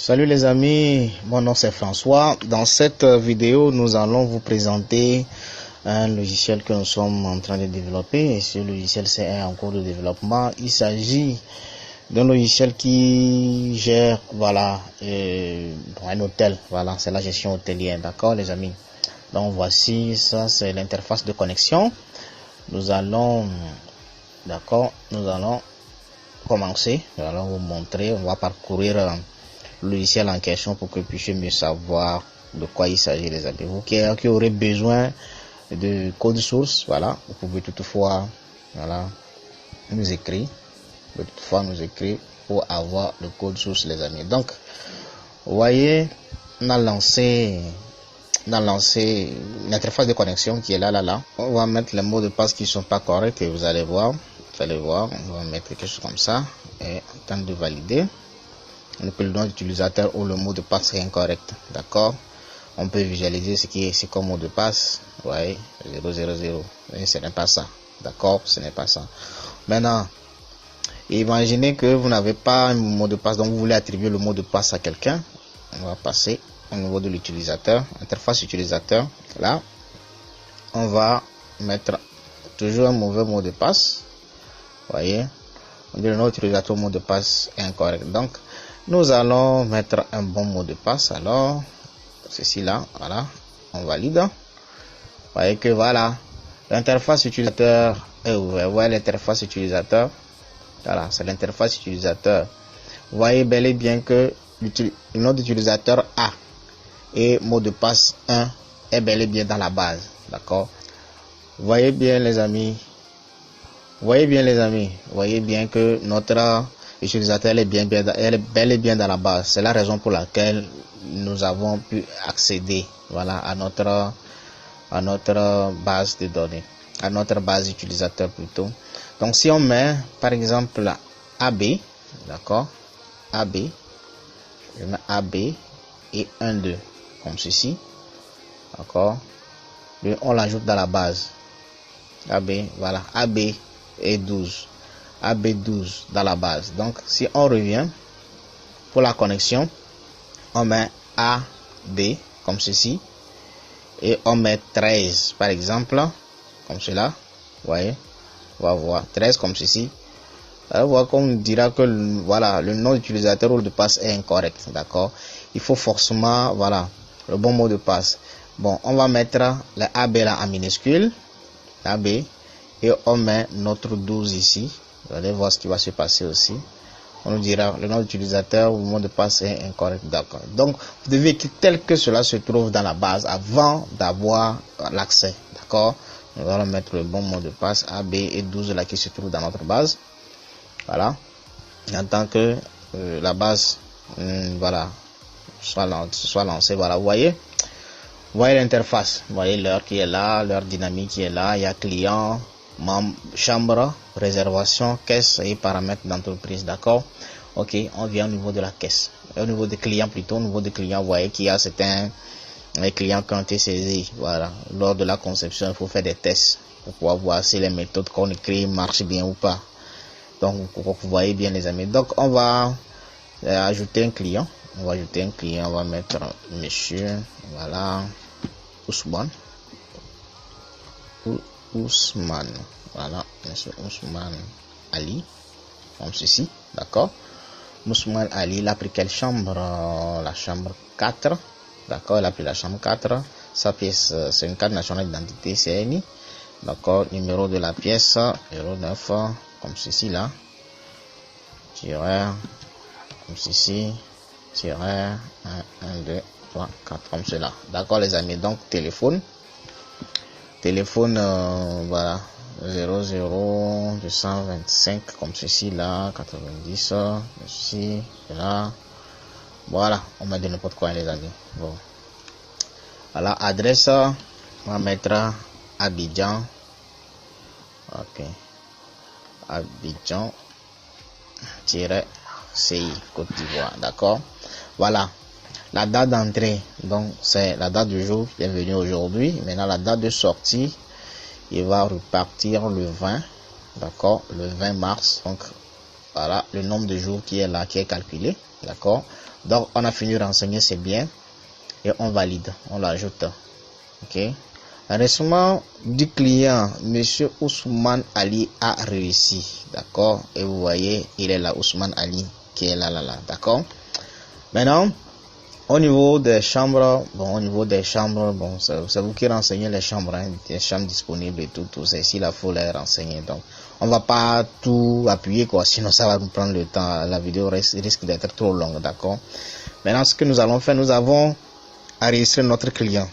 Salut les amis, mon nom c'est François. Dans cette vidéo, nous allons vous présenter un logiciel que nous sommes en train de développer. Et ce logiciel c'est en cours de développement. Il s'agit d'un logiciel qui gère, un hôtel. Voilà, c'est la gestion hôtelière. D'accord les amis. Donc voici, ça c'est l'interface de connexion. Nous allons commencer. Nous allons vous montrer, on va parcourir le logiciel en question pour que vous puissiez mieux savoir de quoi il s'agit les amis. Vous qui aurez besoin de code source, voilà, vous pouvez toutefois nous écrire. Pour avoir le code source les amis. Donc vous voyez, on a lancé l'interface de connexion qui est là. On va mettre les mots de passe qui sont pas corrects et vous allez voir, on va mettre quelque chose comme ça et attendre de valider. Le nom d'utilisateur ou le mot de passe est incorrect, d'accord. On peut visualiser c'est comme mot de passe, ouais, 000, mais ce n'est pas ça, d'accord, ce n'est pas ça. Maintenant, imaginez que vous n'avez pas un mot de passe, donc vous voulez attribuer le mot de passe à quelqu'un. On va passer au niveau de l'utilisateur, interface utilisateur. Là, on va mettre toujours un mauvais mot de passe, voyez, on dit le nom d'utilisateur, mot de passe est incorrect, donc nous allons mettre un bon mot de passe. Alors ceci là, voilà, on valide. Vous voyez que voilà, l'interface utilisateur est ouverte. Vous voyez l'interface utilisateur, voilà, c'est l'interface utilisateur. Vous voyez bel et bien que le nom d'utilisateur A et mot de passe 1 est bel et bien dans la base, d'accord. Vous voyez bien les amis, vous voyez bien que notre utilisateur est bel et bien dans la base. C'est la raison pour laquelle nous avons pu accéder, voilà, à notre base de données, à notre base utilisateur plutôt. Donc si on met par exemple AB, d'accord, AB, je mets AB et 1 2 comme ceci, d'accord, on l'ajoute dans la base AB, voilà, AB et 12, AB12 dans la base. Donc si on revient pour la connexion, on met AB comme ceci et on met 13 par exemple, comme cela, vous voyez, on va voir 13 comme ceci. Alors voir qu'on dira que le nom d'utilisateur ou le mot de passe est incorrect, d'accord. Il faut forcément le bon mot de passe. Bon, on va mettre le AB là en minuscule, AB, et on met notre 12 ici. Vous allez voir ce qui va se passer aussi. On nous dira le nom d'utilisateur ou le mot de passe est incorrect, d'accord. Donc vous devez écrire tel que cela se trouve dans la base avant d'avoir l'accès, d'accord. Nous allons mettre le bon mot de passe AB et 12 là qui se trouve dans notre base, voilà, en tant que la base soit lancée, voilà. Vous voyez l'interface, vous voyez l'heure qui est là, l'heure dynamique qui est là, il y a client, membre, chambre, réservation, caisse et paramètres d'entreprise, d'accord. Ok, on vient au niveau de la caisse, au niveau des clients plutôt. Au niveau des clients, vous voyez qu'il y a certains clients qui ont été saisis, voilà. Lors de la conception, il faut faire des tests pour pouvoir voir si les méthodes qu'on écrit marchent bien ou pas. Donc vous voyez bien les amis. Donc on va ajouter un client, on va mettre monsieur, voilà, Ousmane, voilà, monsieur Ousmane Ali, comme ceci, d'accord. Ousmane Ali, il a pris quelle chambre? La chambre 4, d'accord, il a pris la chambre 4. Sa pièce, c'est une carte nationale d'identité CNI, d'accord. Numéro de la pièce 09, comme ceci là, comme ceci, 1, 2, 3, 4, comme cela, d'accord les amis. Donc téléphone, voilà, 00225 comme ceci là, 90, ceci là, voilà, on met de n'importe quoi les amis. Bon, voilà, adresse, on va mettre Abidjan, ok, Abidjan CI, Côte d'Ivoire, d'accord. Voilà, la date d'entrée, donc c'est la date du jour qui est venu aujourd'hui. Maintenant la date de sortie, il va repartir le 20, d'accord, le 20 mars. Donc voilà le nombre de jours qui est là, qui est calculé, d'accord. Donc on a fini de renseigner, c'est bien, et on valide, on l'ajoute. Ok. Enregistrement du client, Monsieur Ousmane Ali a réussi, d'accord. Et vous voyez, il est là, Ousmane Ali, qui est là, d'accord. Maintenant, au niveau des chambres, bon, c'est vous qui renseignez les chambres, hein, les chambres disponibles et tout c'est ici, là, faut les renseigner. Donc, on va pas tout appuyer, quoi, sinon ça va nous prendre le temps. La vidéo risque d'être trop longue, d'accord. Maintenant, ce que nous allons faire, nous avons enregistré notre client.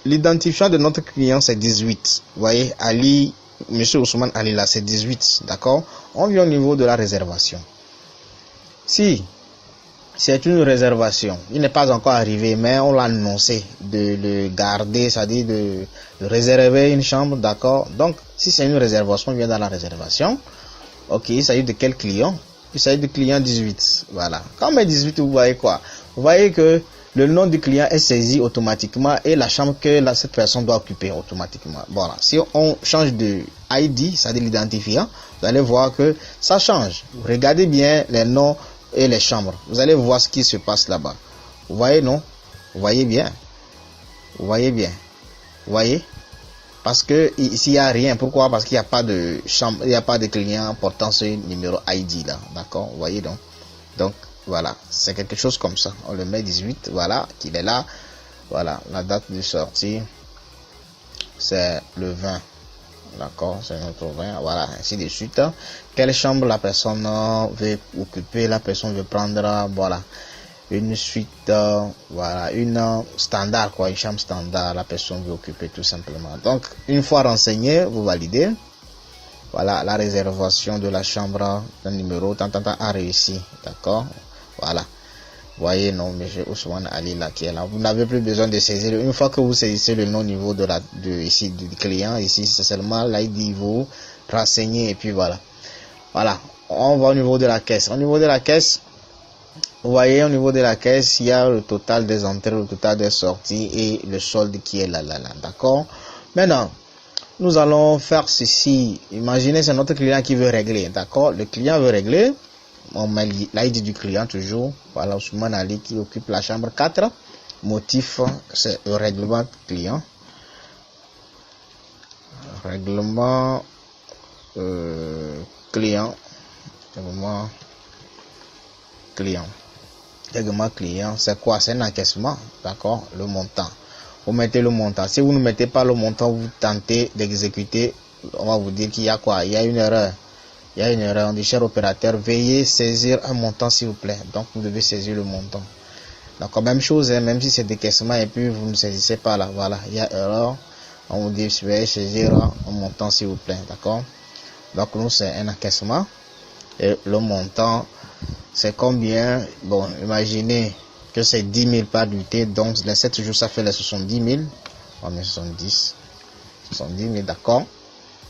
L'identifiant de notre client, c'est 18. Vous voyez, Ali, Monsieur Ousmane Ali, là, c'est 18, d'accord. On vient au niveau de la réservation. Si c'est une réservation, il n'est pas encore arrivé, mais on l'a annoncé de le garder, c'est-à-dire de réserver une chambre, d'accord. Donc, si c'est une réservation, on vient dans la réservation. Ok, il s'agit de quel client? Il s'agit du client 18. Voilà. Quand on met 18, vous voyez quoi? Vous voyez que le nom du client est saisi automatiquement et la chambre que cette personne doit occuper automatiquement. Voilà. Si on change de ID, c'est-à-dire l'identifiant, vous allez voir que ça change. Regardez bien les noms et les chambres. Vous allez voir ce qui se passe là-bas. Vous voyez, non? Vous voyez bien? Vous voyez bien? Vous voyez? Parce que ici il n'y a rien. Pourquoi? Parce qu'il n'y a pas de chambre, il n'y a pas de client portant ce numéro ID là. D'accord? Vous voyez donc voilà, c'est quelque chose comme ça. On le met 18, voilà, qu'il est là. Voilà, la date de sortie, c'est le 20. D'accord, c'est notre 20. Voilà, ainsi de suite. Quelle chambre la personne veut occuper, la personne veut prendre, voilà. Une suite, voilà, une standard, quoi, une chambre standard, la personne veut occuper tout simplement. Donc, une fois renseigné, vous validez. Voilà, la réservation de la chambre, le numéro, a réussi, d'accord. Voilà, voyez, non, Monsieur Ousmane Ali là qui est là. Vous n'avez plus besoin de saisir. Une fois que vous saisissez le nom au niveau ici du client, ici c'est seulement l'ID, vous renseignez et puis voilà. Voilà, on va au niveau de la caisse. Au niveau de la caisse, vous voyez, au niveau de la caisse, il y a le total des entrées, le total des sorties et le solde qui est là, d'accord. Maintenant, nous allons faire ceci. Imaginez, c'est notre client qui veut régler, d'accord. Le client veut régler. On met l'ID du client toujours. Voilà, Ousmane Ali qui occupe la chambre 4. Motif, c'est le règlement client. Règlement client. Règlement client, c'est quoi? C'est un encaissement, d'accord? Le montant. Vous mettez le montant. Si vous ne mettez pas le montant, vous tentez d'exécuter. On va vous dire qu'il y a quoi? Il y a une erreur. Il y a une erreur. On dit, cher opérateur, veuillez saisir un montant s'il vous plaît. Donc vous devez saisir le montant. Donc même chose, hein, même si c'est décaissement et puis vous ne saisissez pas là. Voilà, il y a erreur. On vous dit, veuillez saisir un montant s'il vous plaît. D'accord? Donc nous c'est un encaissement. Et le montant, c'est combien? Bon, imaginez que c'est 10 000 par unité. Donc les 7 jours, ça fait les 70 000. On met 70 000, d'accord?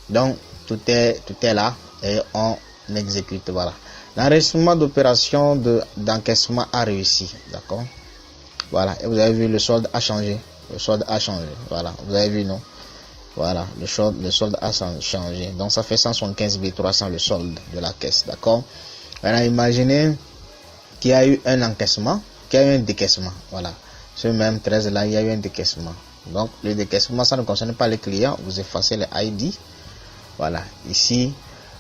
Donc tout est là et on exécute. Voilà, l'enregistrement d'opération d'encaissement a réussi, d'accord. Voilà, et vous avez vu, le solde a changé. Voilà, vous avez vu, non? Voilà, le solde a changé. Donc ça fait 175 300 le solde de la caisse, d'accord. Maintenant imaginez qu'il y a eu un encaissement, qu'il y a eu un décaissement. Voilà, ce même 13 là, il y a eu un décaissement. Donc le décaissement, ça ne concerne pas les clients. Vous effacez les ID. Voilà, ici,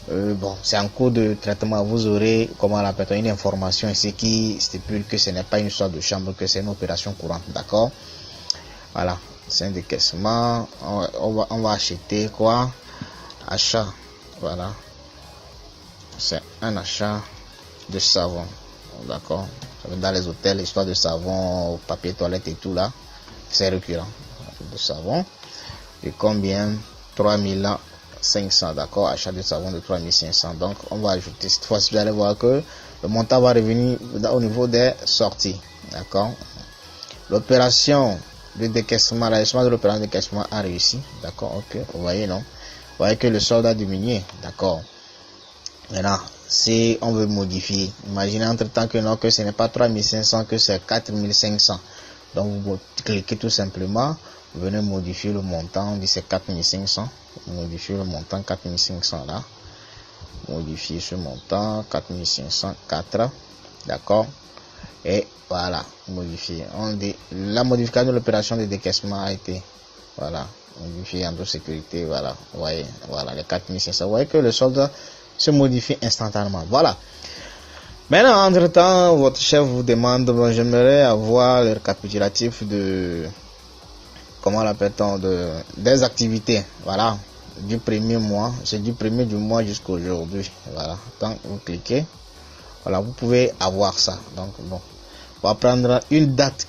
bon, c'est en cours de traitement. Vous aurez, comment l'appeler, une information ici qui stipule que ce n'est pas une histoire de chambre, que c'est une opération courante, d'accord. Voilà, c'est un décaissement. On va acheter quoi? Achat, voilà, c'est un achat de savon, d'accord. Dans les hôtels, histoire de savon, papier toilette et tout là, c'est récurrent. De savon, et combien? 3500, d'accord. Achat de savon de 3500. Donc on va ajouter cette fois-ci, vous allez voir que le montant va revenir au niveau des sorties, d'accord. L'opération de décaissement, l'enregistrement de l'opération de décaissement a réussi, d'accord. Ok, vous voyez, non? Vous voyez que le solde a diminué, d'accord. Maintenant, si on veut modifier, imaginez entre temps que non, que ce n'est pas 3500, que c'est 4500. Donc vous cliquez tout simplement, vous venez modifier le montant, on dit c'est 4500, modifier le montant 4500 là, modifier ce montant 4504, d'accord. et voilà, modifier. On dit la modification de l'opération de décaissement a été voilà modifié en toute sécurité. Voilà, vous voyez, voilà les 4500. Vous voyez que le solde se modifie instantanément. Voilà. Maintenant, entre temps, votre chef vous demande, bon, j'aimerais avoir le récapitulatif de, comment l'appelle-t-on, des activités. Voilà, du premier mois, c'est du premier du mois jusqu'à aujourd'hui. Voilà, quand vous cliquez, voilà, vous pouvez avoir ça. Donc bon, on va prendre une date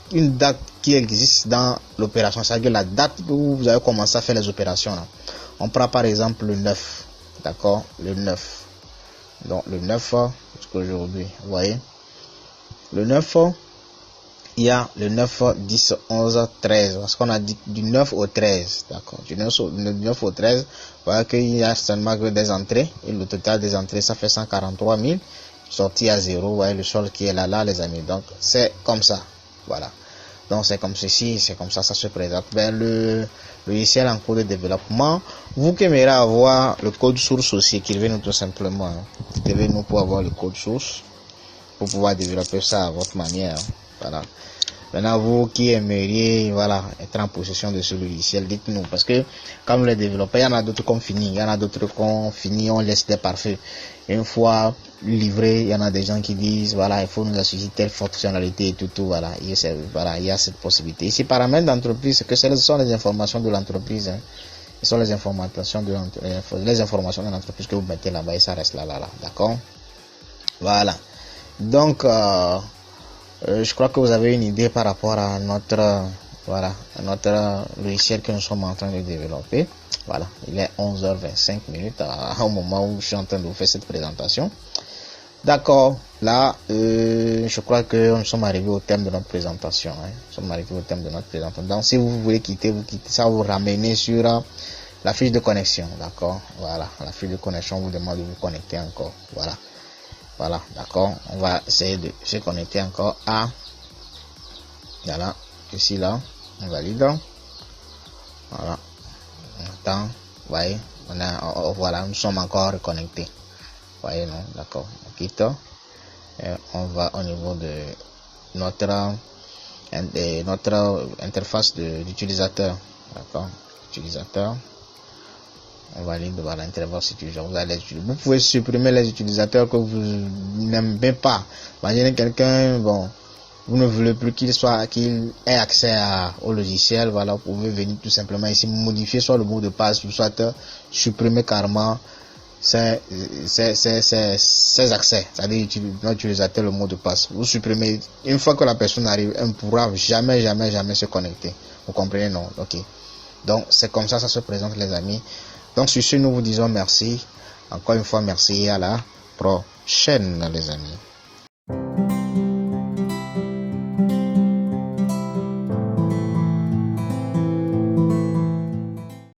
qui existe dans l'opération, c'est-à-dire la date où vous avez commencé à faire les opérations là. On prend par exemple le 9, d'accord, le 9. Donc le 9 jusqu'à aujourd'hui, vous voyez, le 9, il y a le 9, 10, 11, 13, parce qu'on a dit du 9 au 13, d'accord, du 9 au 13, vous voyez qu'il y a seulement que des entrées, et le total des entrées, ça fait 143 000, sorti à 0, vous voyez le solde qui est là, les amis, donc c'est comme ça, voilà. Donc c'est comme ceci, c'est comme ça se présente. Ben, le logiciel en cours de développement. Vous qui aimeriez avoir le code source aussi, écrivez-nous tout simplement. Écrivez-nous pour avoir le code source, pour pouvoir développer ça à votre manière. Voilà. Maintenant, vous qui aimeriez, voilà, être en possession de ce logiciel, dites-nous. Parce que, comme le développeur, il y en a d'autres qu'on finit. Il y en a d'autres qu'on finit, on laisse des parfaits. Une fois livré, il y en a des gens qui disent, voilà, il faut nous associer telle fonctionnalité et tout, voilà. Voilà, il y a cette possibilité. Ici, paramètres d'entreprise, que ce sont les informations de l'entreprise, hein. Ce sont les informations de l'entreprise que vous mettez là-bas et ça reste là, d'accord? Voilà. Donc, je crois que vous avez une idée par rapport à notre, voilà, à notre logiciel que nous sommes en train de développer. Voilà, il est 11h25 au moment où je suis en train de vous faire cette présentation. D'accord, là, je crois que nous sommes arrivés au thème de notre présentation. Hein. Nous sommes arrivés au thème de notre présentation. Donc, si vous voulez quitter, vous quittez ça, vous ramenez sur la fiche de connexion. D'accord, voilà, la fiche de connexion vous demande de vous connecter encore. Voilà. Voilà, d'accord. On va essayer de se connecter encore à, voilà, ici là, on valide. Voilà, on attend. Vous voyez, voilà, nous sommes encore reconnectés. Vous voyez, non, d'accord. On quitte et on va au niveau de notre interface d'utilisateur. D'accord, utilisateur. On valide, voilà, interface utilisateur. Vous pouvez supprimer les utilisateurs que vous n'aimez pas. Imaginez quelqu'un, bon, vous ne voulez plus qu'il ait accès au logiciel, voilà, vous pouvez venir tout simplement ici modifier soit le mot de passe, soit supprimer carrément ces accès, c'est-à-dire l'utilisateur le mot de passe. Vous supprimez, une fois que la personne arrive, elle ne pourra jamais se connecter. Vous comprenez, non? Ok. Donc, c'est comme ça se présente, les amis. Donc, sur ce, nous vous disons merci. Encore une fois, merci et à la prochaine, les amis.